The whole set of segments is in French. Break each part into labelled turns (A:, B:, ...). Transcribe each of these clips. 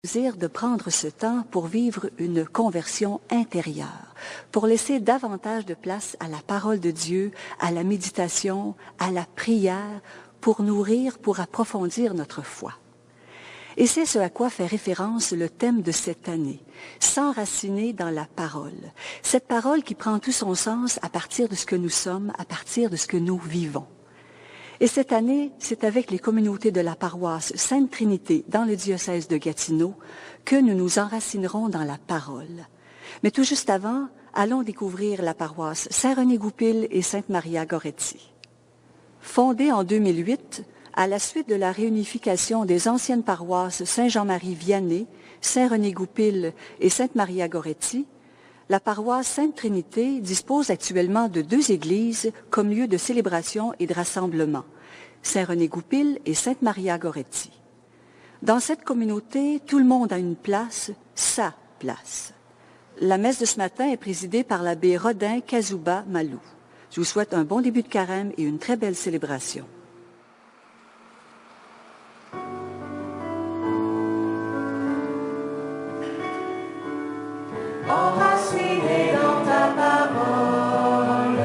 A: De prendre ce temps pour vivre une conversion intérieure, pour laisser davantage de place à la parole de Dieu, à la méditation, à la prière, pour nourrir, pour approfondir notre foi. Et c'est ce à quoi fait référence le thème de cette année, s'enraciner dans la parole. Cette parole qui prend tout son sens à partir de ce que nous sommes, à partir de ce que nous vivons. Et cette année, c'est avec les communautés de la paroisse Sainte-Trinité dans le diocèse de Gatineau que nous nous enracinerons dans la parole. Mais tout juste avant, allons découvrir la paroisse Saint-René-Goupil et Sainte-Maria-Goretti. Fondée en 2008, à la suite de la réunification des anciennes paroisses Saint-Jean-Marie-Vianney, Saint-René-Goupil et Sainte-Maria-Goretti, la paroisse Sainte-Trinité dispose actuellement de 2 églises comme lieu de célébration et de rassemblement, Saint-René-Goupil et Sainte-Maria-Goretti. Dans cette communauté, tout le monde a une place, sa place. La messe de ce matin est présidée par l'abbé Rodin Kazuba Malou. Je vous souhaite un bon début de carême et une très belle célébration.
B: Enracinés dans ta parole,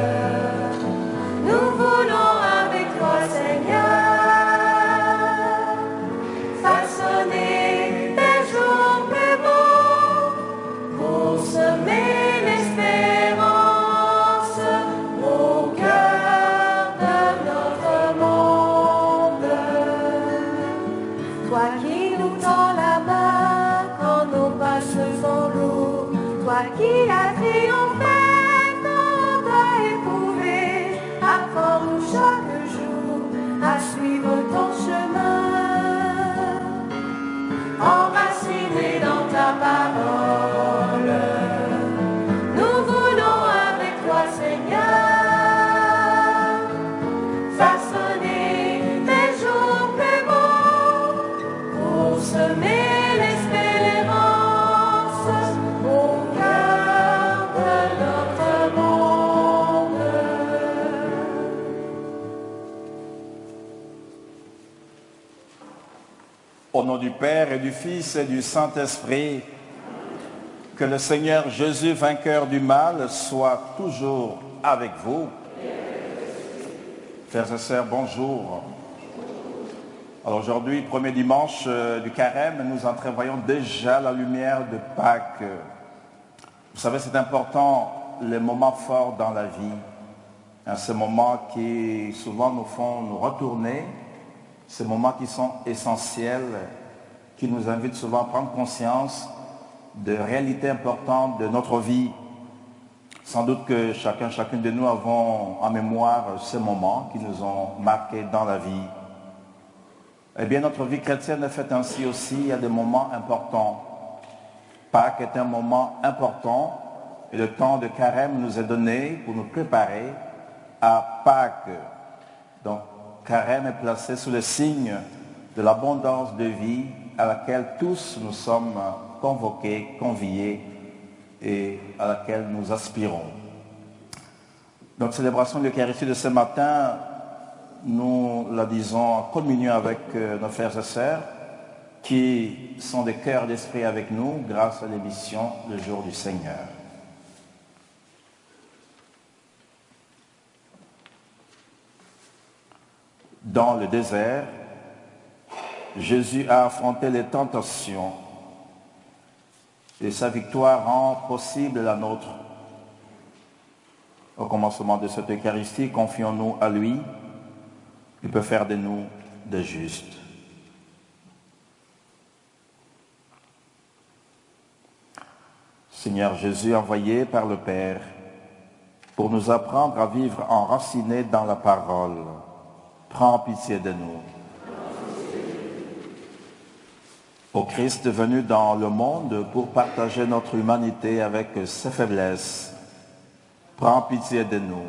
B: nous voulons avec toi, Seigneur, façonner des jours plus beaux pour semer l'espérance au cœur de notre monde. Toi qui nous tends la main quand nos pas se font lourds, toi qui as triomphé quand t'as éprouvé, apprends-nous chaque jour à suivre ton chemin. Enracinés dans ta parole, nous voulons avec toi, Seigneur, façonner des jours plus beaux pour semer l'espérance au cœur de notre monde.
C: Au nom du Père et du Fils et du Saint-Esprit, que le Seigneur Jésus, vainqueur du mal, soit toujours avec vous. Frères et sœurs, bonjour. Alors aujourd'hui, premier dimanche du carême, nous entrevoyons déjà la lumière de Pâques. Vous savez, c'est important, les moments forts dans la vie, ces moments qui souvent nous font nous retourner, ces moments qui sont essentiels, qui nous invitent souvent à prendre conscience de réalités importantes de notre vie. Sans doute que chacune de nous avons en mémoire ces moments qui nous ont marqués dans la vie. Eh bien, notre vie chrétienne est faite ainsi aussi, il y a des moments importants. Pâques est un moment important et le temps de carême nous est donné pour nous préparer à Pâques. Donc, carême est placé sous le signe de l'abondance de vie à laquelle tous nous sommes convoqués, conviés et à laquelle nous aspirons. Notre célébration de l'Eucharistie de ce matin, nous la disons en communion avec nos frères et sœurs qui sont des cœurs d'esprit avec nous grâce à l'émission Le Jour du Seigneur. Dans le désert, Jésus a affronté les tentations et sa victoire rend possible la nôtre. Au commencement de cette Eucharistie, confions-nous à lui. Il peut faire de nous des justes. Seigneur Jésus, envoyé par le Père pour nous apprendre à vivre enracinés dans la parole, prends pitié de nous. Ô Christ venu dans le monde pour partager notre humanité avec ses faiblesses, prends pitié de nous.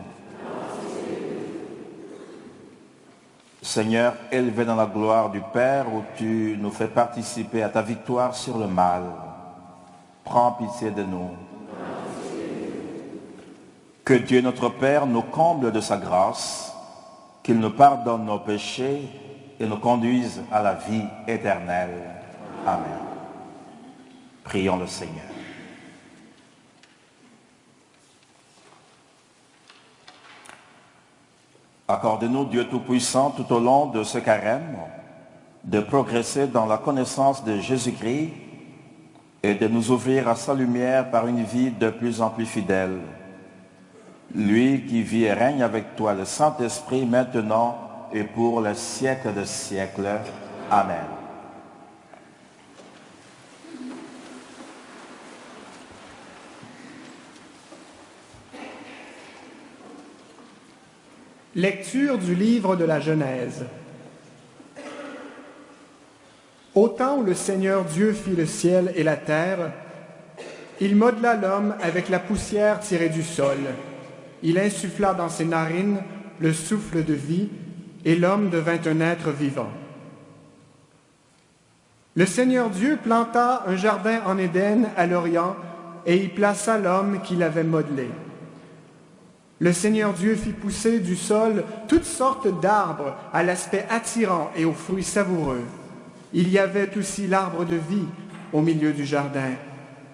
C: Seigneur, élevé dans la gloire du Père où tu nous fais participer à ta victoire sur le mal, prends pitié de nous. Que Dieu notre Père nous comble de sa grâce, qu'il nous pardonne nos péchés et nous conduise à la vie éternelle. Amen. Prions le Seigneur. Accorde-nous, Dieu Tout-Puissant, tout au long de ce carême, de progresser dans la connaissance de Jésus-Christ et de nous ouvrir à sa lumière par une vie de plus en plus fidèle. Lui qui vit et règne avec toi, le Saint-Esprit, maintenant et pour les siècles des siècles. Amen.
D: Lecture du livre de la Genèse. Au temps où le Seigneur Dieu fit le ciel et la terre, il modela l'homme avec la poussière tirée du sol. Il insuffla dans ses narines le souffle de vie, et l'homme devint un être vivant. Le Seigneur Dieu planta un jardin en Éden à l'Orient, et y plaça l'homme qu'il avait modelé. Le Seigneur Dieu fit pousser du sol toutes sortes d'arbres à l'aspect attirant et aux fruits savoureux. Il y avait aussi l'arbre de vie au milieu du jardin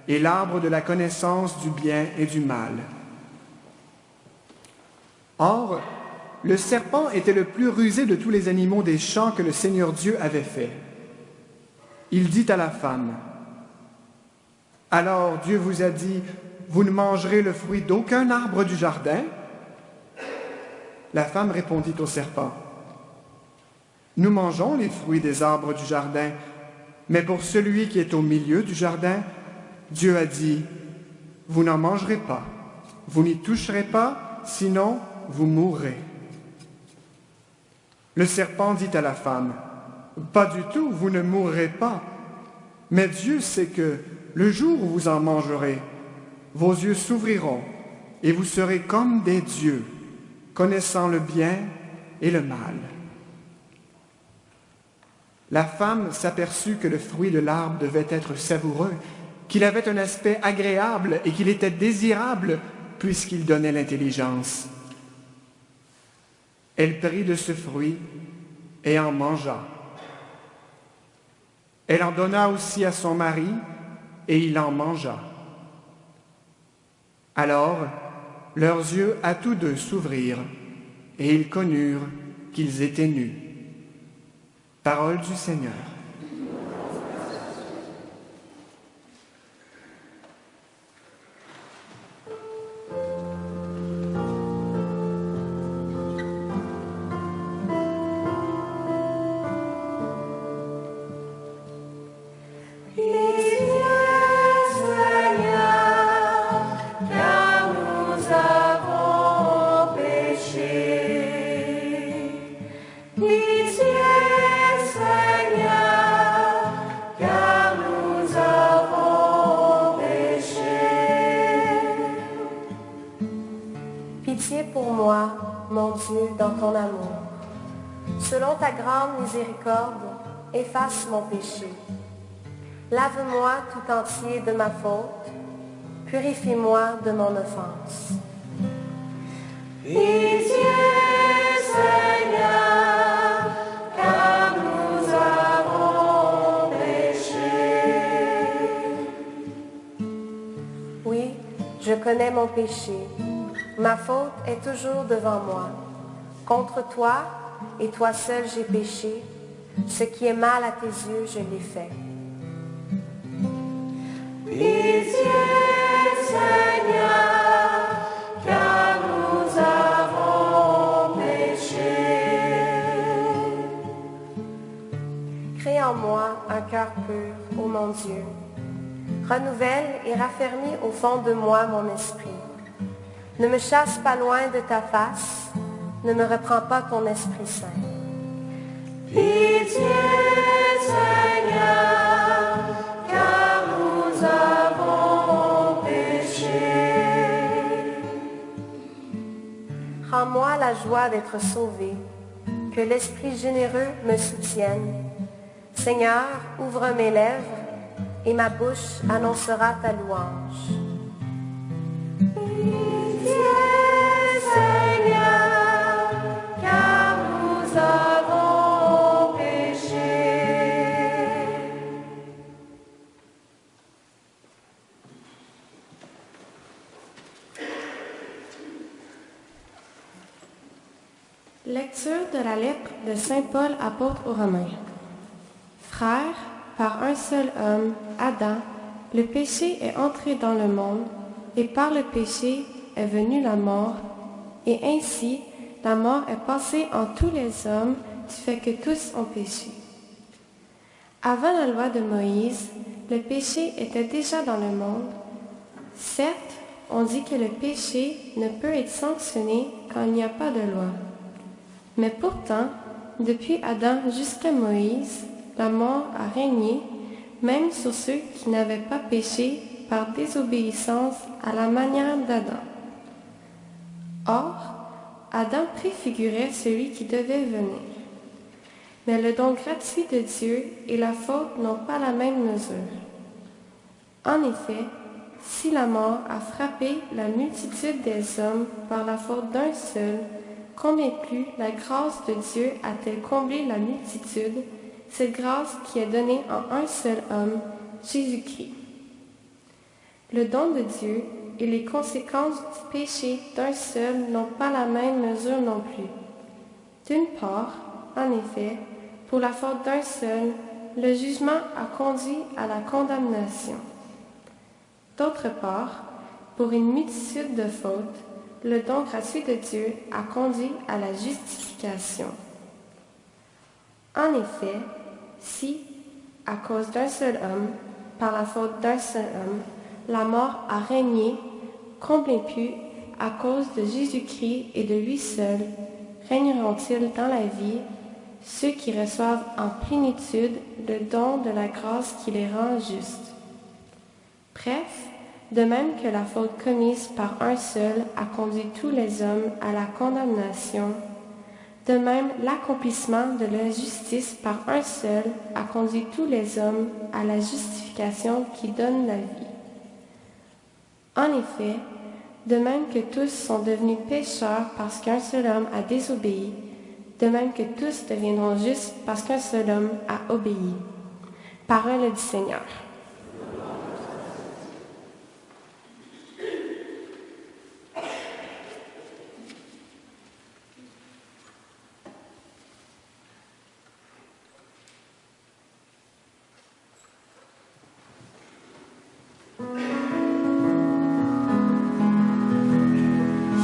D: et l'arbre de la connaissance du bien et du mal. Or, le serpent était le plus rusé de tous les animaux des champs que le Seigneur Dieu avait fait. Il dit à la femme, « Alors Dieu vous a dit, vous ne mangerez le fruit d'aucun arbre du jardin ?» La femme répondit au serpent, « Nous mangeons les fruits des arbres du jardin, mais pour celui qui est au milieu du jardin, Dieu a dit, vous n'en mangerez pas, vous n'y toucherez pas, sinon vous mourrez. » Le serpent dit à la femme, « Pas du tout, vous ne mourrez pas, mais Dieu sait que le jour où vous en mangerez, vos yeux s'ouvriront et vous serez comme des dieux, connaissant le bien et le mal. » La femme s'aperçut que le fruit de l'arbre devait être savoureux, qu'il avait un aspect agréable et qu'il était désirable puisqu'il donnait l'intelligence. Elle prit de ce fruit et en mangea. Elle en donna aussi à son mari et il en mangea. Alors, leurs yeux à tous deux s'ouvrirent, et ils connurent qu'ils étaient nus. Parole du Seigneur.
B: Pour moi, mon Dieu, dans ton amour. Selon ta grande miséricorde, efface mon péché. Lave-moi tout entier de ma faute, purifie-moi de mon offense. Pitié, Seigneur, car nous avons péché. Oui, je connais mon péché. Ma faute est toujours devant moi. Contre toi et toi seul j'ai péché. Ce qui est mal à tes yeux, je l'ai fait. Pitié, Seigneur, car nous avons péché. Crée en moi un cœur pur, ô mon Dieu. Renouvelle et raffermis au fond de moi mon esprit. Ne me chasse pas loin de ta face, ne me reprends pas ton Esprit Saint. Pitié, Seigneur, car nous avons péché. Rends-moi la joie d'être sauvé, que l'Esprit généreux me soutienne. Seigneur, ouvre mes lèvres, et ma bouche annoncera ta louange. Seigneur, car nous avons péché.
E: Lecture de la lettre de Saint Paul apôtre aux Romains. Frères, par un seul homme, Adam, le péché est entré dans le monde, et par le péché est venue la mort, et ainsi la mort est passée en tous les hommes du fait que tous ont péché. Avant la loi de Moïse, le péché était déjà dans le monde. Certes, on dit que le péché ne peut être sanctionné quand il n'y a pas de loi. Mais pourtant, depuis Adam jusqu'à Moïse, la mort a régné, même sur ceux qui n'avaient pas péché par désobéissance à la manière d'Adam. Or, Adam préfigurait celui qui devait venir. Mais le don gratuit de Dieu et la faute n'ont pas la même mesure. En effet, si la mort a frappé la multitude des hommes par la faute d'un seul, combien plus la grâce de Dieu a-t-elle comblé la multitude, cette grâce qui est donnée en un seul homme, Jésus-Christ. Le don de Dieu et les conséquences du péché d'un seul n'ont pas la même mesure non plus. D'une part, en effet, pour la faute d'un seul, le jugement a conduit à la condamnation. D'autre part, pour une multitude de fautes, le don gratuit de Dieu a conduit à la justification. En effet, si, à cause d'un seul homme, par la faute d'un seul homme, la mort a régné, combien plus, à cause de Jésus-Christ et de lui seul, régneront-ils dans la vie ceux qui reçoivent en plénitude le don de la grâce qui les rend justes. Bref, de même que la faute commise par un seul a conduit tous les hommes à la condamnation, de même l'accomplissement de la justice par un seul a conduit tous les hommes à la justification qui donne la vie. En effet, de même que tous sont devenus pécheurs parce qu'un seul homme a désobéi, de même que tous deviendront justes parce qu'un seul homme a obéi. Parole du Seigneur.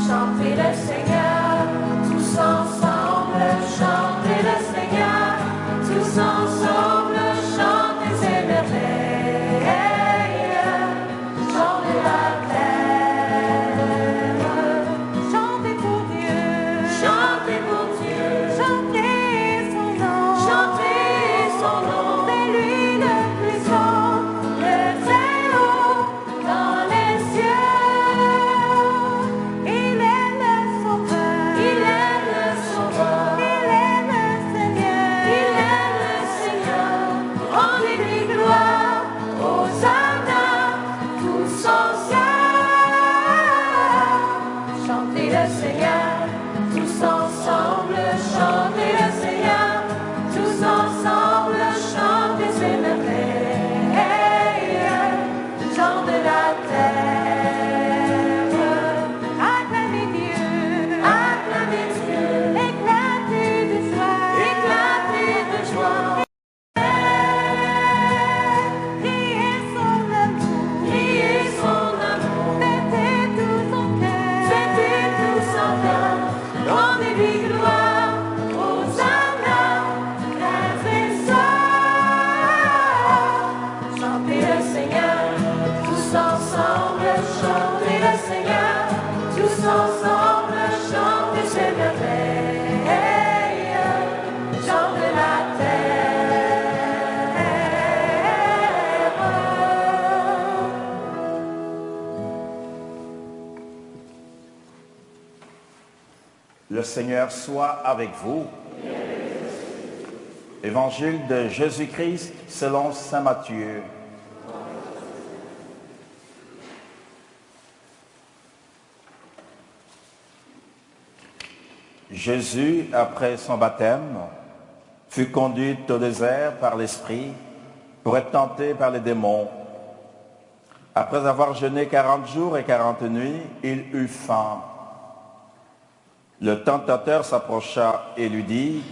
B: Chantez le Seigneur, tous ensemble, chantez le Seigneur, tous ensemble, chantez ses merveilles, chantez la terre, chantez pour Dieu, chantez son nom, c'est lui le plus haut, le très haut dans les cieux. Il est le Sauveur, il est le Sauveur, il est le Seigneur, rendez-lui gloire, Hosanna, tous ensemble, chantez le Seigneur, tous ensemble, chantez le Seigneur, tous ensemble, chantez ses merveilles, gens de la terre, acclamez Dieu, éclatez de joie, criez son amour, mettez tout son cœur, rendez-lui gloire, Hosanna, grâce et sort, chantez le Seigneur, tous ensemble, chantez le Seigneur, tous ensemble, chantez ses merveilles, gens de la terre.
C: Le Seigneur soit avec vous. Évangile de Jésus-Christ selon saint Matthieu. Jésus, après son baptême, fut conduit au désert par l'Esprit pour être tenté par les démons. Après avoir jeûné 40 jours et 40 nuits, il eut faim. Le tentateur s'approcha et lui dit,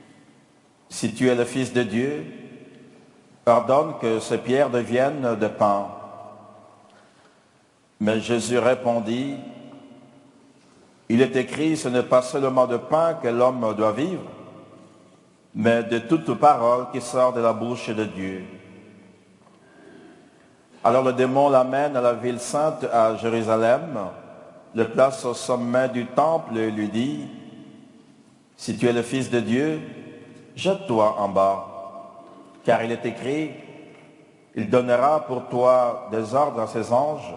C: « Si tu es le Fils de Dieu, ordonne que ces pierres deviennent de pain. » Mais Jésus répondit, « Il est écrit, ce n'est pas seulement de pain que l'homme doit vivre, mais de toute parole qui sort de la bouche de Dieu. » Alors le démon l'amène à la ville sainte, à Jérusalem, le place au sommet du temple et lui dit, « Si tu es le Fils de Dieu, jette-toi en bas, car il est écrit, il donnera pour toi des ordres à ses anges,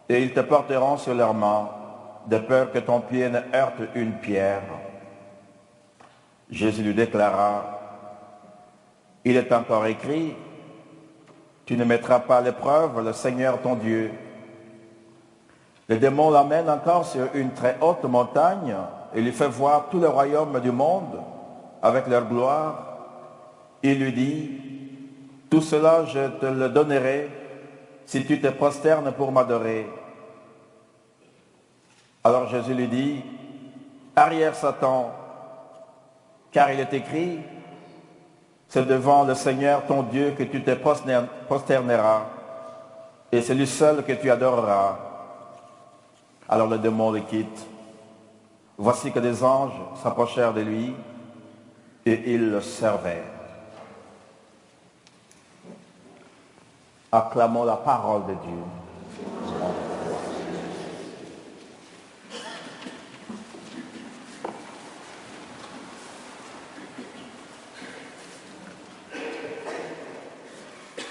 C: et ils te porteront sur leurs mains, de peur que ton pied ne heurte une pierre. » Jésus lui déclara, « Il est encore écrit, tu ne mettras pas à l'épreuve le Seigneur ton Dieu. » Le démon l'amène encore sur une très haute montagne et lui fait voir tout le royaume du monde avec leur gloire. Il lui dit, « Tout cela je te le donnerai si tu te prosternes pour m'adorer. » Alors Jésus lui dit, « Arrière Satan, car il est écrit, c'est devant le Seigneur ton Dieu que tu te prosterneras, et c'est lui seul que tu adoreras. » Alors le démon le quitte. Voici que des anges s'approchèrent de lui, et ils le servaient. Acclamons la parole de Dieu.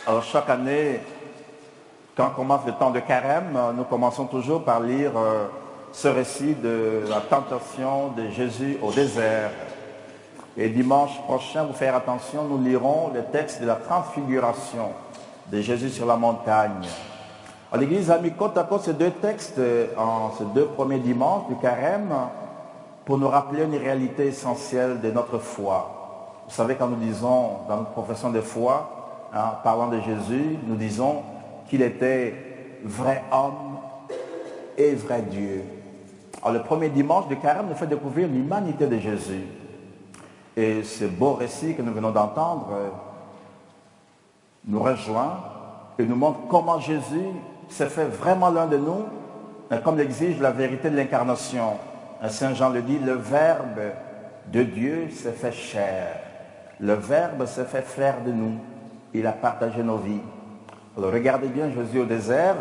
C: Alors chaque année, quand commence le temps de carême, nous commençons toujours par lire ce récit de la tentation de Jésus au désert. Et dimanche prochain, vous faire attention, nous lirons le texte de la transfiguration de Jésus sur la montagne. Alors, l'Église a mis côte à côte ces deux textes en ces deux premiers dimanches du carême pour nous rappeler une réalité essentielle de notre foi. Vous savez, quand nous disons dans notre profession de foi, parlant de Jésus, nous disons qu'il était vrai homme et vrai Dieu. Alors le premier dimanche du carême nous fait découvrir l'humanité de Jésus. Et ce beau récit que nous venons d'entendre nous rejoint et nous montre comment Jésus s'est fait vraiment l'un de nous, comme l'exige la vérité de l'incarnation. Saint Jean le dit, le Verbe de Dieu s'est fait chair. Le Verbe s'est fait frère de nous. Il a partagé nos vies. Alors regardez bien Jésus au désert.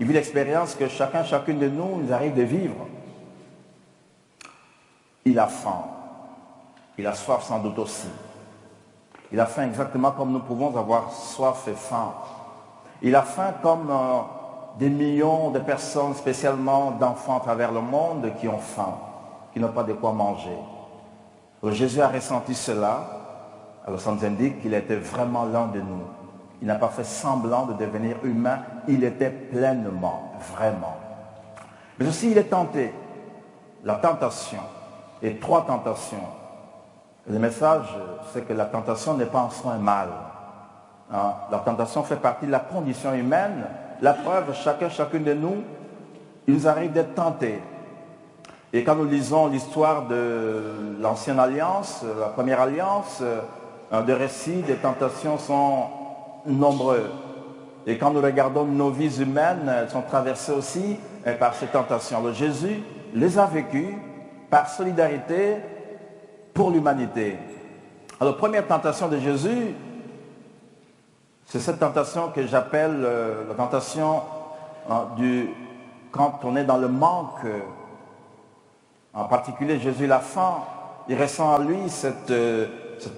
C: Il vit l'expérience que chacune de nous arrive de vivre. Il a faim. Il a soif sans doute aussi. Il a faim exactement comme nous pouvons avoir soif et faim. Il a faim comme des millions de personnes, spécialement d'enfants à travers le monde, qui ont faim, qui n'ont pas de quoi manger. Alors Jésus a ressenti cela. Alors ça nous indique qu'il était vraiment l'un de nous. Il n'a pas fait semblant de devenir humain. Il était pleinement, vraiment. Mais aussi il est tenté. La tentation. Et 3 tentations. Le message, c'est que la tentation n'est pas en soi un mal. La tentation fait partie de la condition humaine. La preuve, chacune de nous, il nous arrive d'être tentés. Et quand nous lisons l'histoire de l'Ancienne Alliance, la Première Alliance, des récits, des tentations sont nombreux. Et quand nous regardons nos vies humaines, elles sont traversées aussi par ces tentations. Alors Jésus les a vécues par solidarité pour l'humanité. Alors première tentation de Jésus, c'est cette tentation que j'appelle la tentation quand on est dans le manque. En particulier, Jésus la faim, il ressent en lui cette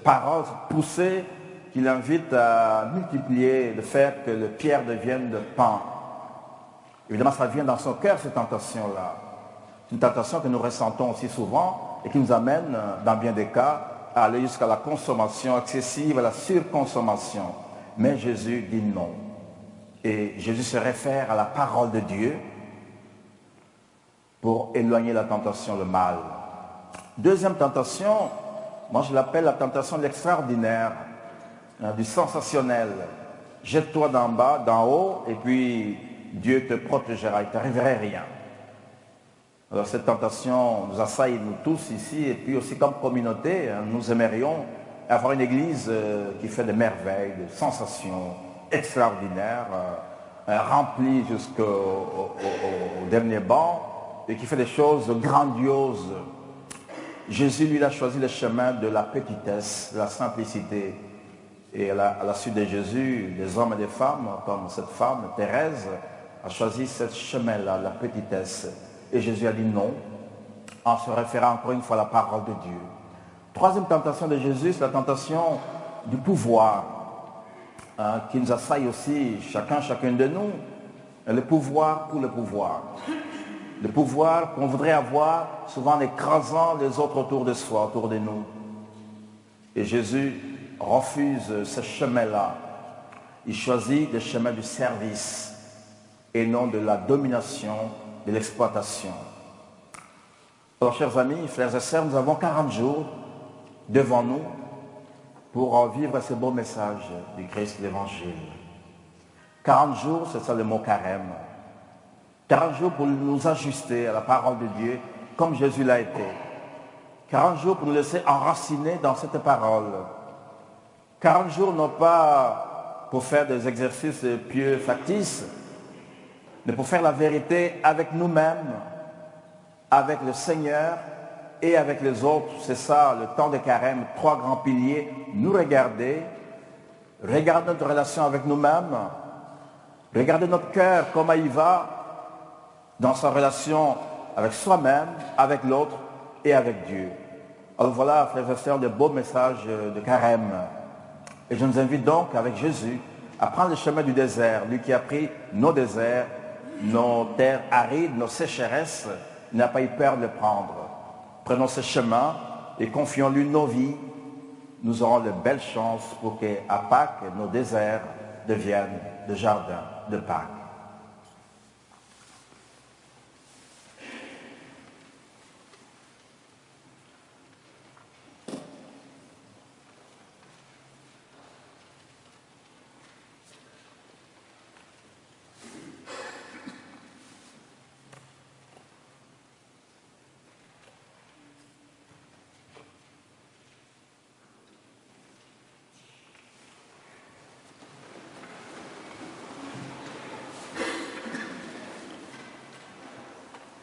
C: parole, cette poussée qui l'invite à multiplier, de faire que le pierre devienne de pain. Évidemment, ça vient dans son cœur, cette tentation-là. C'est une tentation que nous ressentons aussi souvent et qui nous amène, dans bien des cas, à aller jusqu'à la consommation excessive, à la surconsommation. Mais Jésus dit non. Et Jésus se réfère à la parole de Dieu pour éloigner la tentation, le mal. Deuxième tentation, moi je l'appelle la tentation de l'extraordinaire, du sensationnel. Jette-toi d'en bas, d'en haut, et puis Dieu te protégera, il ne t'arriverait rien. Alors cette tentation nous assaille nous tous ici, et puis aussi comme communauté, nous aimerions avoir une église qui fait des merveilles, des sensations extraordinaires, remplie jusqu'au dernier banc, et qui fait des choses grandioses. Jésus, lui, a choisi le chemin de la petitesse, de la simplicité. Et à la suite de Jésus, des hommes et des femmes, comme cette femme, Thérèse, a choisi ce chemin-là, la petitesse. Et Jésus a dit non, en se référant encore une fois à la parole de Dieu. Troisième tentation de Jésus, c'est la tentation du pouvoir, qui nous assaille aussi, chacun de nous. Le pouvoir pour le pouvoir. Le pouvoir qu'on voudrait avoir, souvent en écrasant les autres autour de soi, autour de nous. Et Jésus refuse ce chemin-là. Il choisit le chemin du service et non de la domination, de l'exploitation. Alors, chers amis, frères et sœurs, nous avons 40 jours devant nous pour vivre ce beau message du Christ, l'Évangile. 40 jours, c'est ça le mot carême. 40 jours pour nous ajuster à la parole de Dieu, comme Jésus l'a été. 40 jours pour nous laisser enraciner dans cette parole. 40 jours non pas pour faire des exercices pieux factices, mais pour faire la vérité avec nous-mêmes, avec le Seigneur et avec les autres. C'est ça, le temps de carême, 3 grands piliers. Nous regarder notre relation avec nous-mêmes, regarder notre cœur, comment il va dans sa relation avec soi-même, avec l'autre et avec Dieu. Alors voilà, frères et sœurs, de beaux messages de carême. Et je nous invite donc, avec Jésus, à prendre le chemin du désert, lui qui a pris nos déserts, nos terres arides, nos sécheresses, il n'a pas eu peur de le prendre. Prenons ce chemin et confions-lui nos vies. Nous aurons de belles chances pour qu'à Pâques, nos déserts deviennent des jardins de Pâques.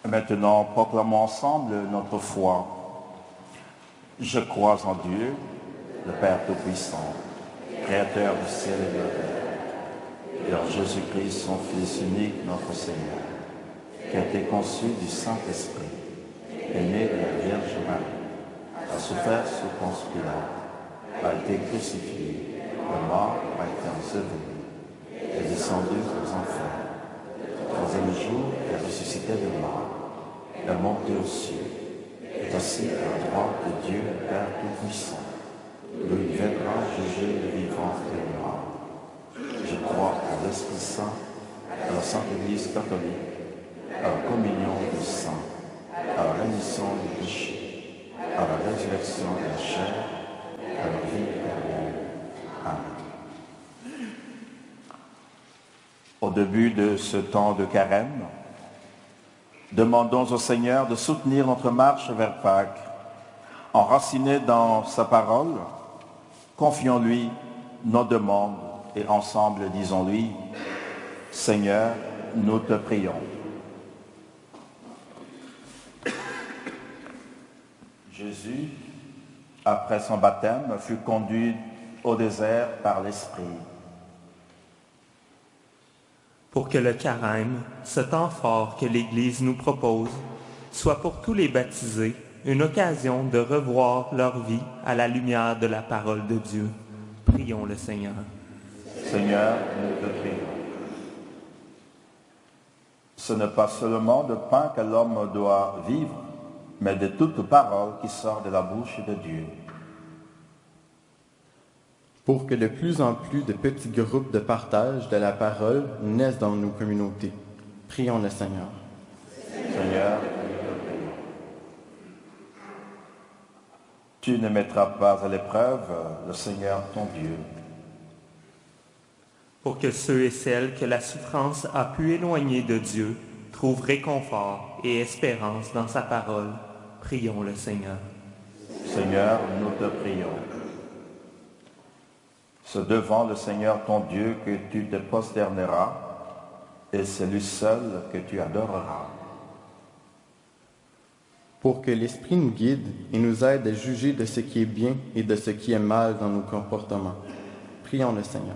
C: Maintenant, proclamons ensemble notre foi. Je crois en Dieu, le Père Tout-Puissant, Créateur du ciel et de la terre, et en Jésus-Christ, son Fils unique, notre Seigneur, qui a été conçu du Saint-Esprit, est né de la Vierge Marie, a souffert sous Ponce Pilate, a été crucifié, est mort, a été enseveli, est descendu aux enfers. Le troisième jour, il est ressuscité de mort, est monté aux cieux, est assis à la droite de Dieu, le Père Tout-Puissant. D'où il viendra juger les vivants et les morts. Je crois en l'Esprit Saint, à la Sainte Église catholique, à la communion des saints, à la rémission des péchés, à la résurrection de la chair, à la vie éternelle. Amen. Au début de ce temps de carême, demandons au Seigneur de soutenir notre marche vers Pâques. Enracinés dans sa parole, confions-lui nos demandes et ensemble disons-lui, Seigneur, nous te prions. Jésus, après son baptême, fut conduit au désert par l'Esprit.
F: Pour que le carême, ce temps fort que l'Église nous propose, soit pour tous les baptisés une occasion de revoir leur vie à la lumière de la parole de Dieu. Prions le Seigneur.
C: Seigneur, nous te prions. Ce n'est pas seulement de pain que l'homme doit vivre, mais de toute parole qui sort de la bouche de Dieu.
G: Pour que de plus en plus de petits groupes de partage de la parole naissent dans nos communautés. Prions le Seigneur.
C: Seigneur, tu ne mettras pas à l'épreuve le Seigneur ton Dieu.
F: Pour que ceux et celles que la souffrance a pu éloigner de Dieu trouve réconfort et espérance dans sa parole. Prions le Seigneur.
C: Seigneur, nous te prions. C'est devant le Seigneur ton Dieu que tu te prosterneras, et c'est lui seul que tu adoreras.
G: Pour que l'Esprit nous guide et nous aide à juger de ce qui est bien et de ce qui est mal dans nos comportements. Prions le Seigneur.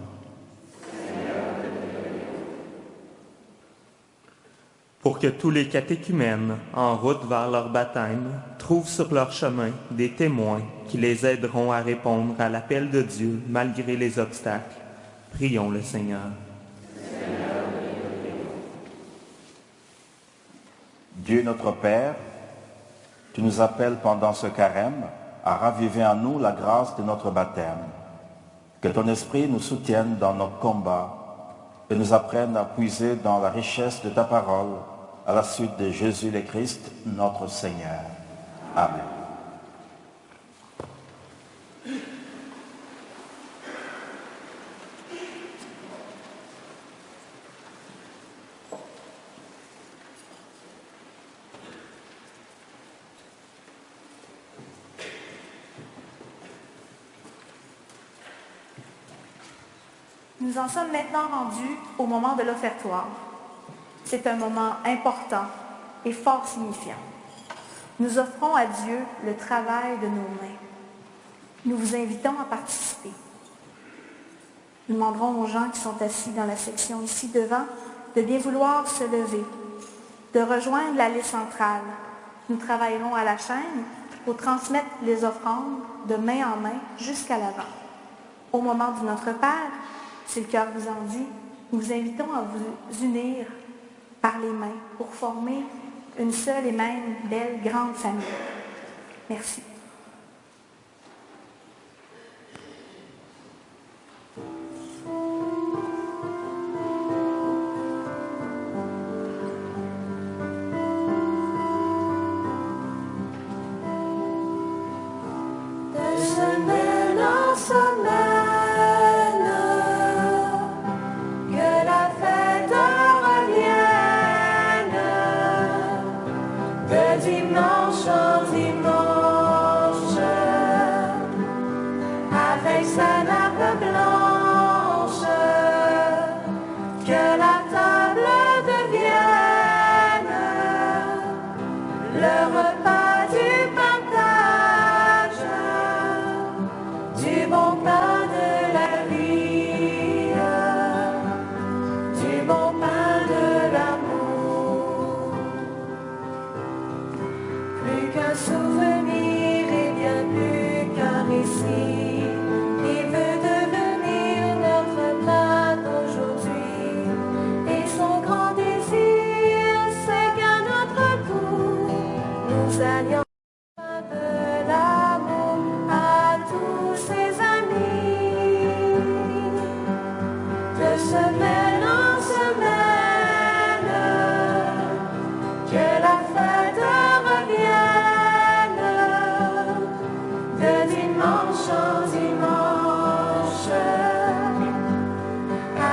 F: Pour que tous les catéchumènes, en route vers leur baptême, trouvent sur leur chemin des témoins qui les aideront à répondre à l'appel de Dieu malgré les obstacles. Prions le Seigneur.
C: Dieu notre Père, tu nous appelles pendant ce carême à raviver en nous la grâce de notre baptême. Que ton esprit nous soutienne dans notre combat et nous apprenne à puiser dans la richesse de ta parole à la suite de Jésus le Christ, notre Seigneur. Amen.
H: Nous en sommes maintenant rendus au moment de l'offertoire. C'est un moment important et fort signifiant. Nous offrons à Dieu le travail de nos mains. Nous vous invitons à participer. Nous demanderons aux gens qui sont assis dans la section ici devant de bien vouloir se lever, de rejoindre l'allée centrale. Nous travaillerons à la chaîne pour transmettre les offrandes de main en main jusqu'à l'avant. Au moment du Notre Père, si le cœur vous en dit, nous vous invitons à vous unir par les mains pour former une seule et même belle grande famille. Merci.
B: De semaine en semaine, que la fête revienne, de dimanche en dimanche, avec sa nappe blanche, que la table devienne le repas du partage, du bon pain de la vie, du bon pain de l'amour. Plus qu'un souvenir et bien plus qu'un récit, il veut devenir notre pain d'aujourd'hui. Et son grand désir, c'est qu'à notre tour, nous allions de l'amour à tous ses amis. De semaine en semaine, que la fête revienne, de dimanche en dimanche,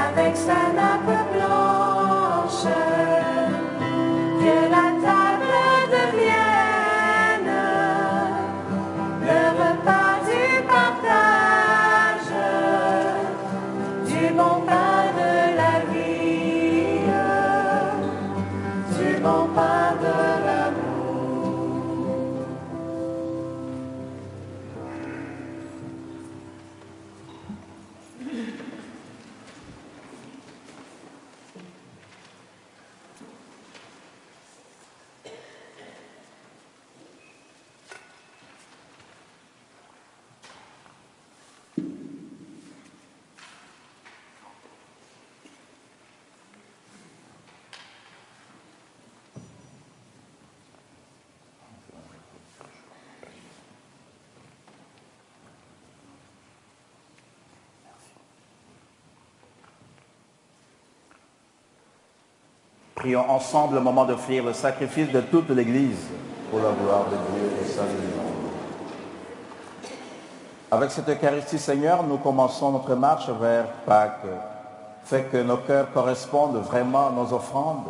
B: avec sa nappe blanche, que la table devienne le repas du partage, du bon pain de la vie, du bon pain de l'amour.
C: Prions ensemble le moment d'offrir le sacrifice de toute l'Église pour la gloire de Dieu et salut du monde. Avec cette Eucharistie, Seigneur, nous commençons notre marche vers Pâques. Fais que nos cœurs correspondent vraiment à nos offrandes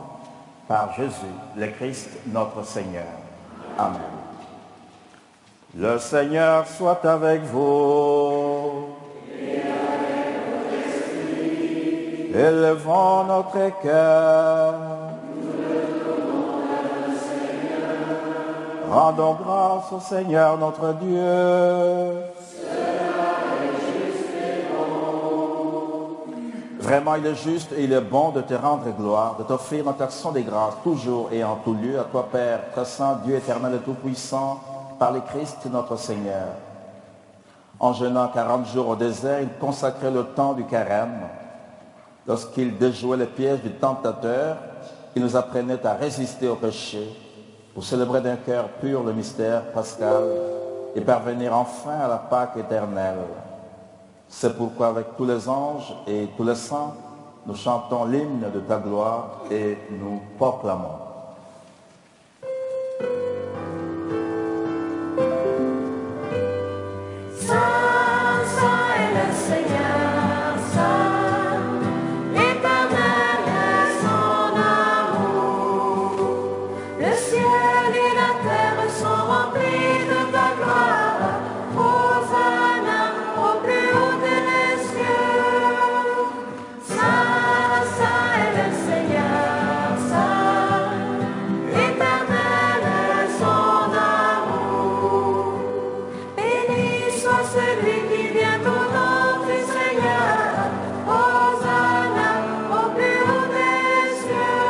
C: par Jésus, le Christ, notre Seigneur. Amen. Le Seigneur soit avec vous. Élevons notre cœur. Rendons grâce au Seigneur notre Dieu. Vraiment, il est juste et il est bon de te rendre gloire, de t'offrir notre action des grâces, toujours et en tout lieu, à toi, Père, très saint, Dieu éternel et tout-puissant, par le Christ notre Seigneur. En jeûnant 40 jours au désert, il consacrait le temps du carême. Lorsqu'il déjouait les pièges du tentateur, il nous apprenait à résister au péché, pour célébrer d'un cœur pur le mystère pascal et parvenir enfin à la Pâque éternelle. C'est pourquoi avec tous les anges et tous les saints, nous chantons l'hymne de ta gloire et nous proclamons.
B: Saint, saint est le Seigneur, saint, éternel est son amour. Le ciel et la terre sont remplis de ta gloire. Hosanna au plus haut des cieux. Saint, saint est le Seigneur, saint, éternel est son amour. Béni soit celui qui vient au nom du Seigneur. Hosanna au plus haut des cieux.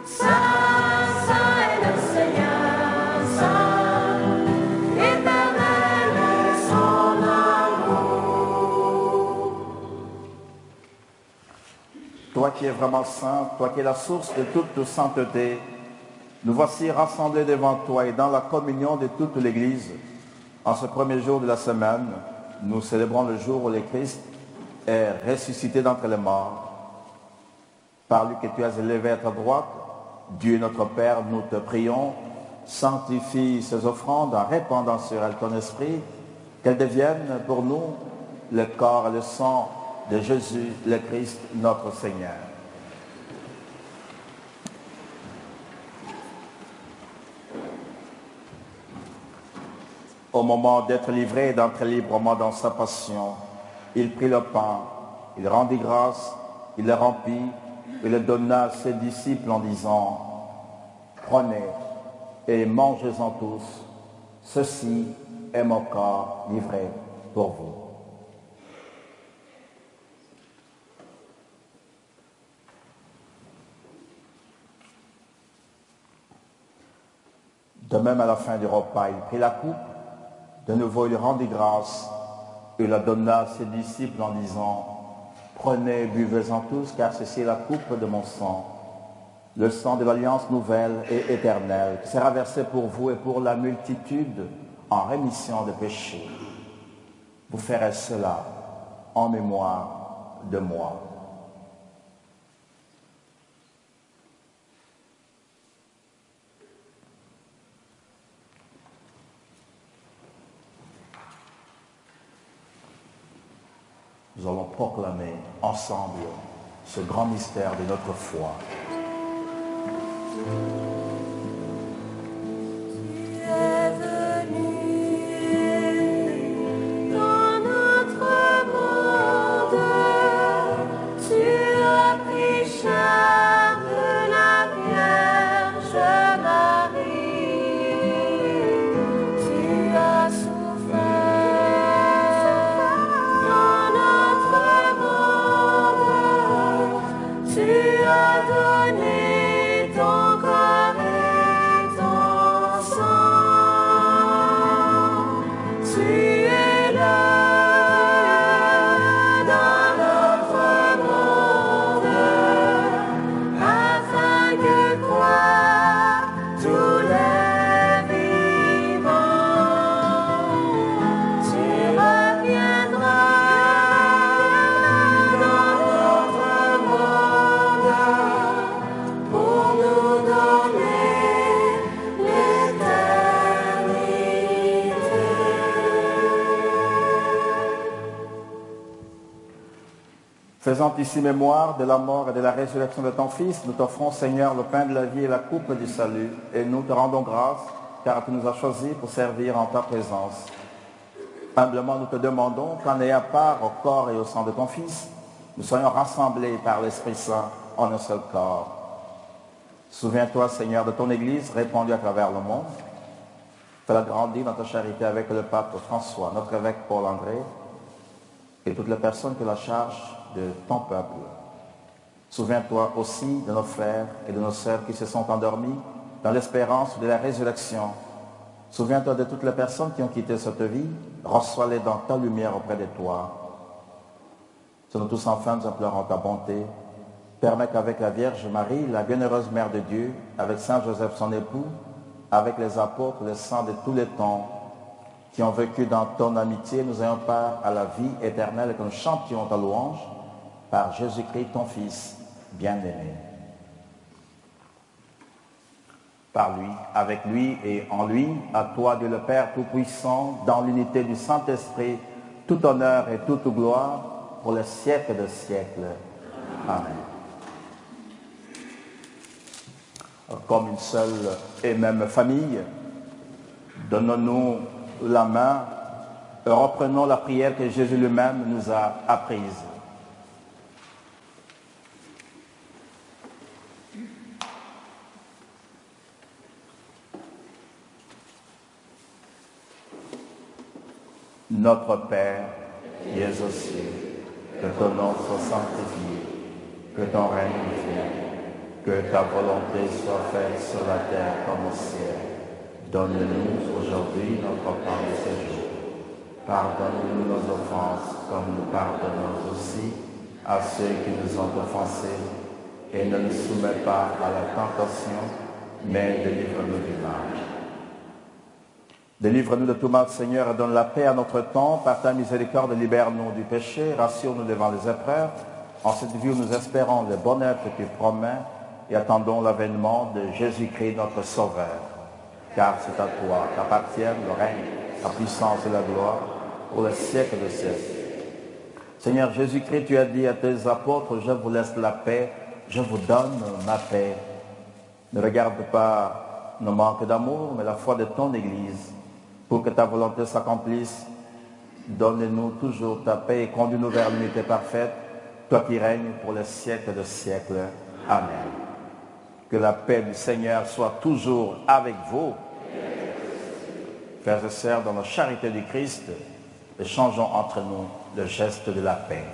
B: Saint, saint est le Seigneur, saint, éternel est son amour.
C: Toi qui es vraiment saint, toi qui es la source de toute sainteté, nous voici rassemblés devant toi et dans la communion de toute l'Église. En ce premier jour de la semaine, nous célébrons le jour où le Christ est ressuscité d'entre les morts. Par lui que tu as élevé à ta droite, Dieu notre Père, nous te prions, sanctifie ces offrandes en répandant sur elles ton esprit, qu'elles deviennent pour nous le corps et le sang de Jésus, le Christ, notre Seigneur. Au moment d'être livré et d'entrer librement dans sa passion, il prit le pain, il rendit grâce, il le rompit, et le donna à ses disciples en disant, « Prenez et mangez-en tous, ceci est mon corps livré pour vous. » De même, à la fin du repas, il prit la coupe. De nouveau, il rendit grâce et la donna à ses disciples en disant, « Prenez et buvez-en tous, car ceci est la coupe de mon sang, le sang de l'alliance nouvelle et éternelle, qui sera versé pour vous et pour la multitude en rémission de péchés. Vous ferez cela en mémoire de moi. » Nous allons proclamer ensemble ce grand mystère de notre foi.
B: Tu es venu dans notre monde, tu as pris chair de la Vierge Marie, tu as souffert dans notre monde, tu as donné ton corps.
C: faisant ici mémoire de la mort et de la résurrection de ton Fils, nous t'offrons, Seigneur, le pain de la vie et la coupe du salut, et nous te rendons grâce, car tu nous as choisis pour servir en ta présence. Humblement, nous te demandons qu'en ayant part au corps et au sang de ton Fils, nous soyons rassemblés par l'Esprit Saint en un seul corps. Souviens-toi, Seigneur, de ton Église répandue à travers le monde. Fais-la grandir dans ta charité avec le pape François, notre évêque Paul-André, et toutes les personnes que la charge de ton peuple. Souviens-toi aussi de nos frères et de nos sœurs qui se sont endormis dans l'espérance de la résurrection. Souviens-toi de toutes les personnes qui ont quitté cette vie. Reçois-les dans ta lumière auprès de toi. Sur nous tous enfin, nous implorons ta bonté. Permets qu'avec la Vierge Marie, la bienheureuse Mère de Dieu, avec Saint Joseph son époux, avec les apôtres, les saints de tous les temps, qui ont vécu dans ton amitié, nous ayons part à la vie éternelle et que nous chantions ta louange par Jésus-Christ, ton Fils bien-aimé. Par lui, avec lui et en lui, à toi, Dieu le Père Tout-Puissant, dans l'unité du Saint-Esprit, tout honneur et toute gloire pour les siècles des siècles. Amen. Comme une seule et même famille, donnons-nous la main et reprenons la prière que Jésus lui-même nous a apprise. Notre Père, qui es aux cieux, que ton nom soit sanctifié, que ton règne vienne, que ta volonté soit faite sur la terre comme au ciel. Donne-nous aujourd'hui notre pain de ce jour. Pardonne-nous nos offenses, comme nous pardonnons aussi à ceux qui nous ont offensés. Et ne nous soumets pas à la tentation, mais délivre-nous du mal. Délivre-nous de tout mal, Seigneur, et donne la paix à notre temps. Par ta miséricorde, libère-nous du péché, rassure-nous devant les épreuves. En cette vie où nous espérons le bonheur que tu promets et attendons l'avènement de Jésus-Christ, notre Sauveur. Car c'est à toi qu'appartiennent le règne, la puissance et la gloire pour les siècles des siècles. Seigneur Jésus-Christ, tu as dit à tes apôtres, je vous laisse la paix, je vous donne ma paix. Ne regarde pas nos manques d'amour, mais la foi de ton Église. Pour que ta volonté s'accomplisse, donne-nous toujours ta paix et conduis-nous vers l'unité parfaite, toi qui règnes pour les siècles des siècles. Amen. Que la paix du Seigneur soit toujours avec vous. Frères et sœurs, dans la charité du Christ, échangeons entre nous le geste de la paix.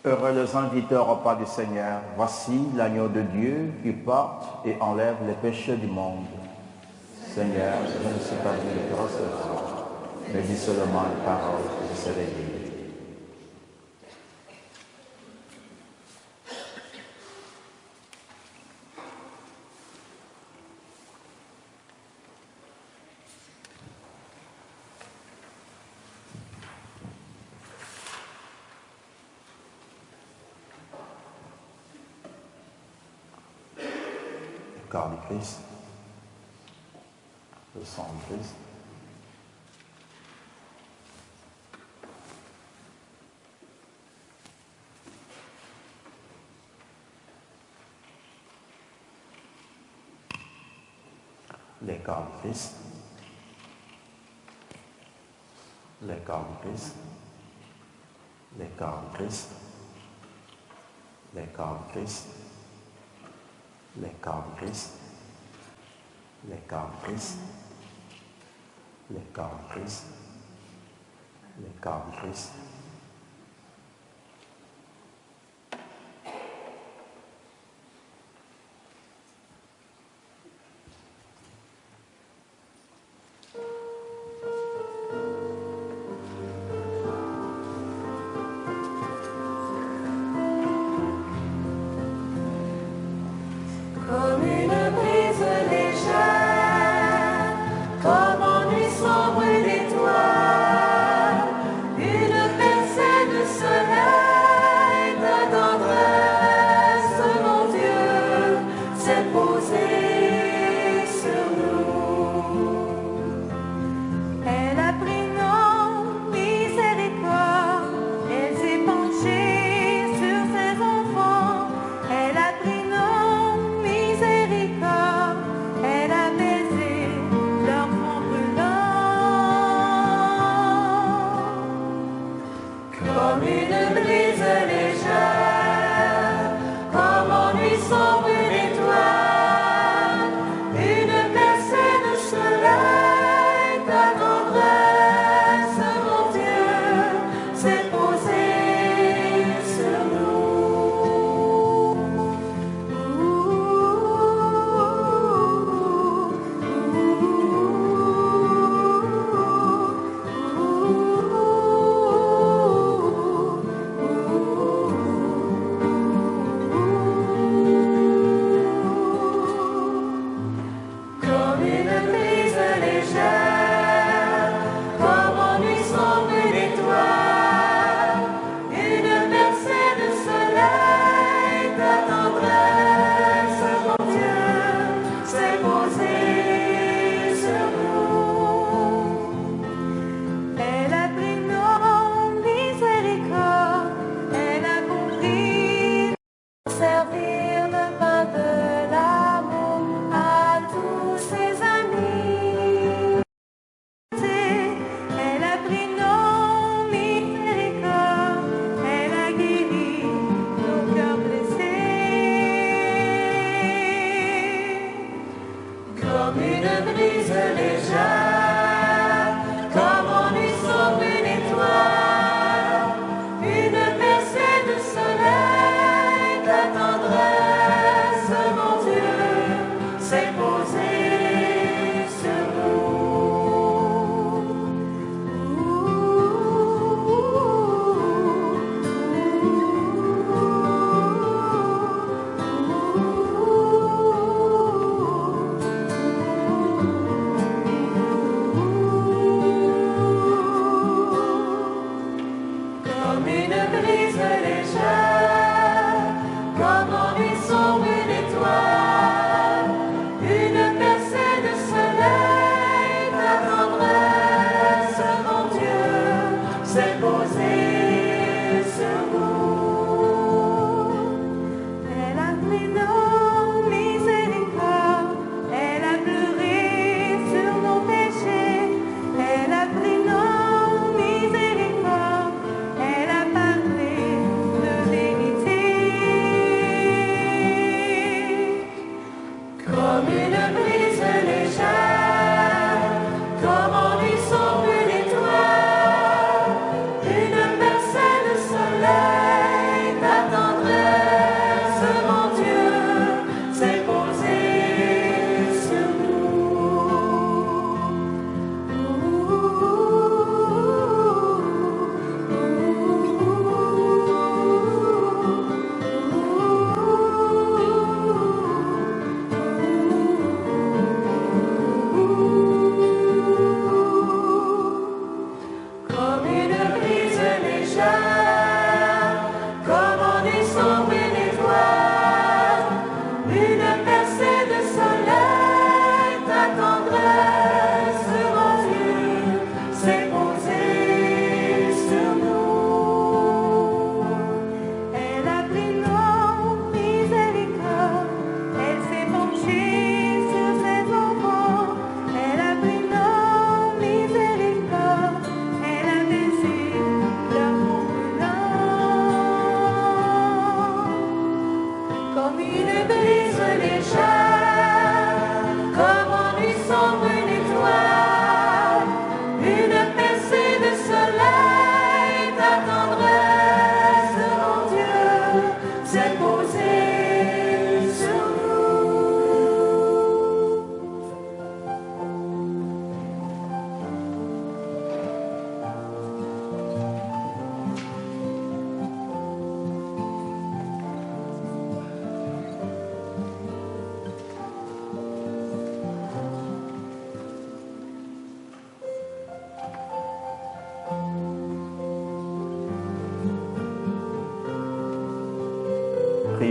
C: Heureux les invités au repas du Seigneur. Voici l'agneau de Dieu qui porte et enlève les péchés du monde. Seigneur, je ne suis pas digne de te recevoir, mais dis seulement une parole et je serai guéri. corps du Christ, le sang du Christ. Les corps du Christ, les corps du Christ, les corps du Christ, les corps du Christ, les corps du Christ, les corps du Christ, les corps du Christ, les corps du Christ.
B: Comme une brise légère, comme en nuit sombre d'étoiles, une percée de soleil, ta tendresse, mon Dieu, s'est posée sur nous. Elle a pris nos miséricorde, elle s'est penchée sur ses enfants, elle a pris nos miséricorde, elle a baisé leur front brûlant. Comme une brise légère, comme en nuit sombre d'étoiles, une percée de soleil, ta tendresse, mon Dieu, s'est posée sur Comme une brise légère, comme en nuit sombre d'étoiles, une percée de soleil, ta tendresse, mon Dieu, s'est posée sur nous. Elle a pris nos miséricordes, elle a compris servir le pain de l'amour à tous ses amis. Elle a pris nos miséricordes, elle a guéri nos cœurs blessés. Comme une brise légère, comme en nuit sombre d'étoiles, une percée de soleil, ta tendresse, mon Dieu, s'est posée sur nous.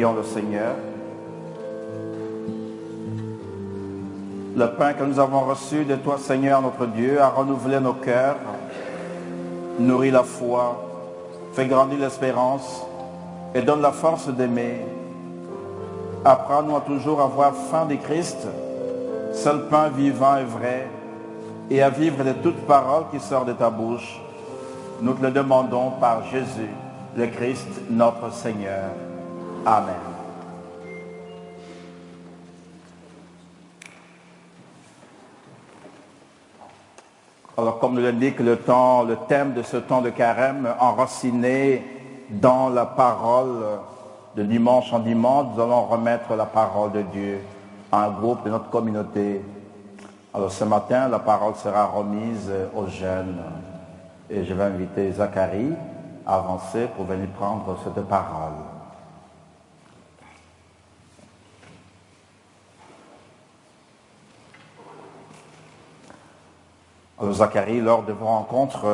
C: Prions le Seigneur. Le pain que nous avons reçu de toi, Seigneur, notre Dieu, a renouvelé nos cœurs, nourrit la foi, fait grandir l'espérance et donne la force d'aimer. Apprends-nous à toujours avoir faim de Christ, seul pain vivant et vrai, et à vivre de toute parole qui sort de ta bouche. Nous te le demandons par Jésus, le Christ, notre Seigneur. Amen. Alors, comme nous l'indique le thème de ce temps de carême, enraciné dans la parole de dimanche en dimanche, nous allons remettre la parole de Dieu à un groupe de notre communauté. Alors, ce matin, la parole sera remise aux jeunes. Et je vais inviter Zacharie à avancer pour venir prendre cette parole. Alors, Zacharie, lors de vos rencontres,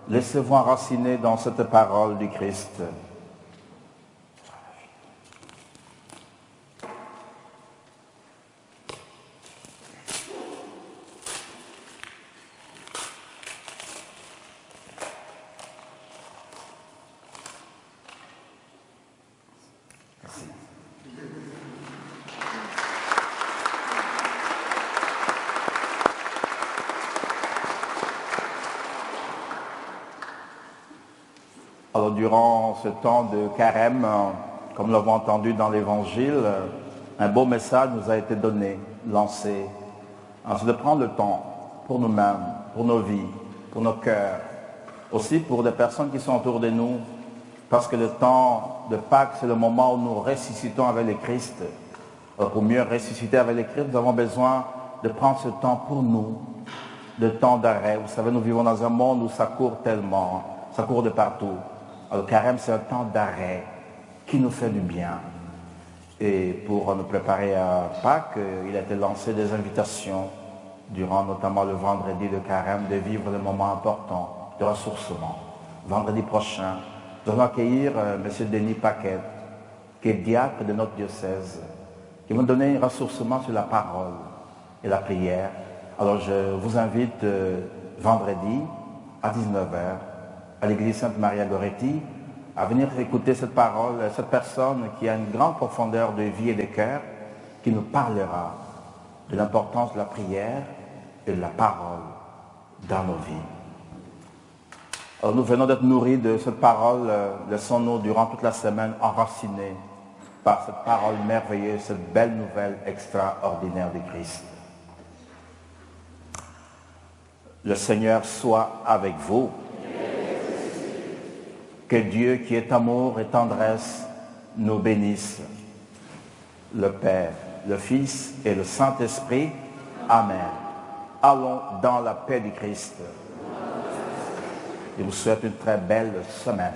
C: laissez-vous enraciner dans cette parole du Christ. Alors, durant ce temps de carême, comme nous l'avons entendu dans l'Évangile, un beau message nous a été donné, lancé. C'est de prendre le temps pour nous-mêmes, pour nos vies, pour nos cœurs, aussi pour des personnes qui sont autour de nous, parce que le temps de Pâques, c'est le moment où nous ressuscitons avec le Christ. Pour mieux ressusciter avec le Christ, nous avons besoin de prendre ce temps pour nous, de temps d'arrêt. Vous savez, nous vivons dans un monde où ça court tellement, ça court de partout. Alors, le carême, c'est un temps d'arrêt qui nous fait du bien. Et pour nous préparer à Pâques, il a été lancé des invitations, durant notamment le vendredi de carême, de vivre des moments importants de ressourcement. Vendredi prochain, nous allons accueillir M. Denis Paquet, qui est diacre de notre diocèse, qui va nous donner un ressourcement sur la parole et la prière. Alors, je vous invite vendredi à 19h, à l'église Sainte-Maria-Goretti, à venir écouter cette parole, cette personne qui a une grande profondeur de vie et de cœur, qui nous parlera de l'importance de la prière et de la parole dans nos vies. Alors, nous venons d'être nourris de cette parole, laissons-nous durant toute la semaine enracinés par cette parole merveilleuse, cette belle nouvelle extraordinaire de Christ. Le Seigneur soit avec vous. Que Dieu qui est amour et tendresse nous bénisse. Le Père, le Fils et le Saint-Esprit. Amen. Allons dans la paix du Christ. Je vous souhaite une très belle semaine.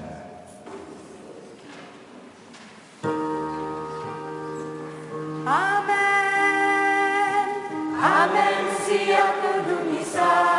B: Amen. Amen. Siap dunia.